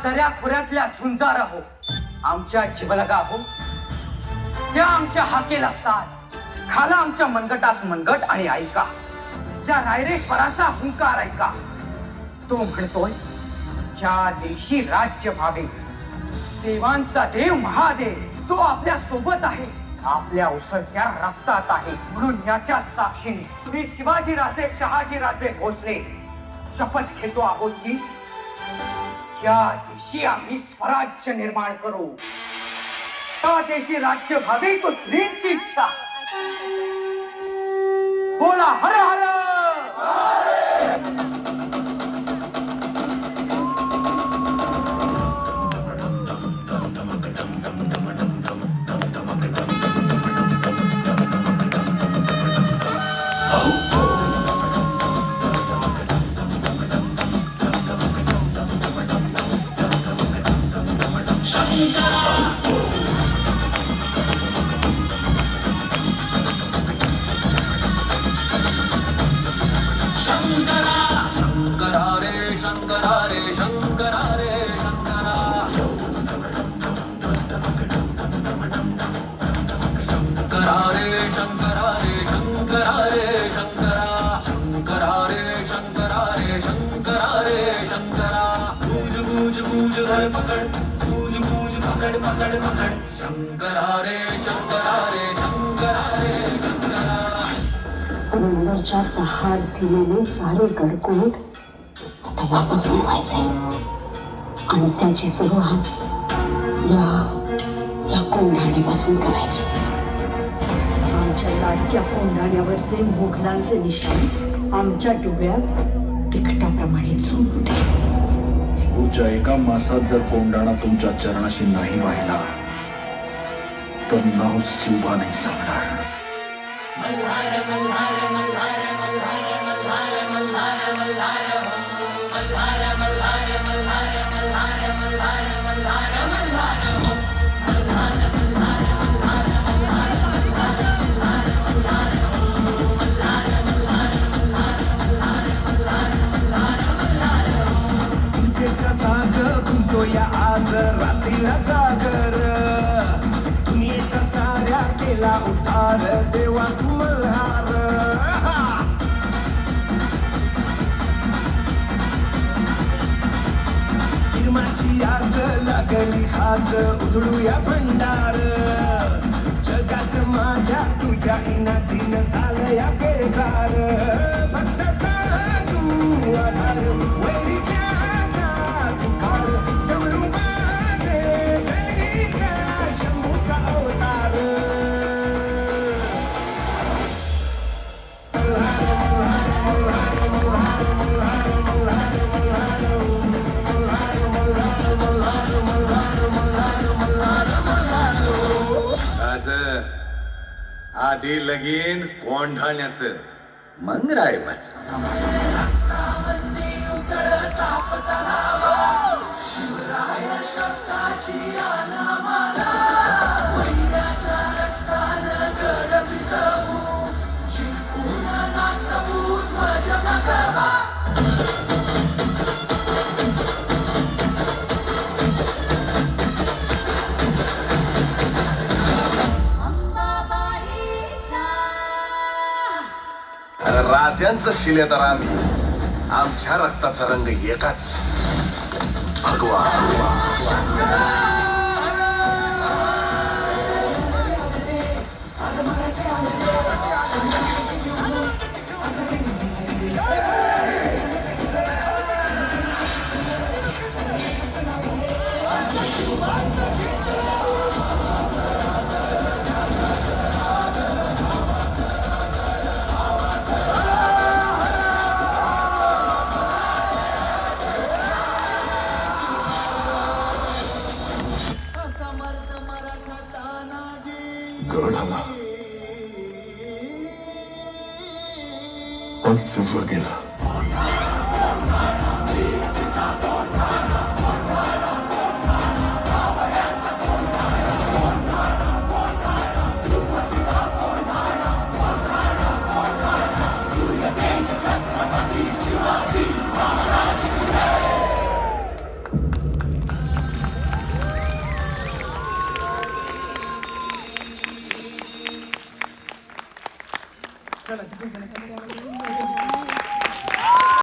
दऱ्याखोऱ्यातल्या झुंजार हो, आमच्या जीवलगा हो, त्या आमच्या हाकेला साथ, खाला आमच्या मनगटास मनगट आणि ऐका त्या रायरेश्वराचा हुंकार ऐका. तो म्हणतोय ज्या देशी राज्य व्हावे, देवांचा देव महादेव तो आपल्या सोबत आहे, आपल्या उसळत्या रक्तात आहे. म्हणून याच्या साक्षीने तुम्ही शिवाजी राजे शहाजी राजे भोसले शपथ घेतो आहोत की या देशी आम्ही स्वराज्य निर्माण करू. त्या देशी राज्य व्हावे तो स्त्रीची इच्छा. बोला हर हर. अंदरच्या दहा दिलेले सारे गडकोट आता वापस मिळवायचे आणि त्याची सुरुवात या कोंढाण्यापासून करायची. आमच्या लाडक्या कोंढाण्यावरचे मुघलांचे निशाण आमच्या डोळ्यात तिखटाप्रमाणे चुंबते. पुढच्या एका मासात जर कोंढाणा तुमच्या चरणाशी नाही वाहिला तर नाव शिवबा नाही सांगणार. साज घुमतो या आज रात्रीला जागर, दुनियेचा साऱ्या केला उद्धार, देवा तू मल्हार. हिरमाची आज लागली खास, उधळूया भंडार, जगात माझ्या तुझ्या इनातीन झालं या बेकार. भक्ताचा तू आधार, वैरीच्या शंभूचा अवतार. आधी लगीन कोंढाण्याचं मग रायवाच. राजांचं शिलेदार आम्ही, आमच्या रक्ताचा रंग एकाच. भगवा गडाला पंच गेला. चला तिकडून चला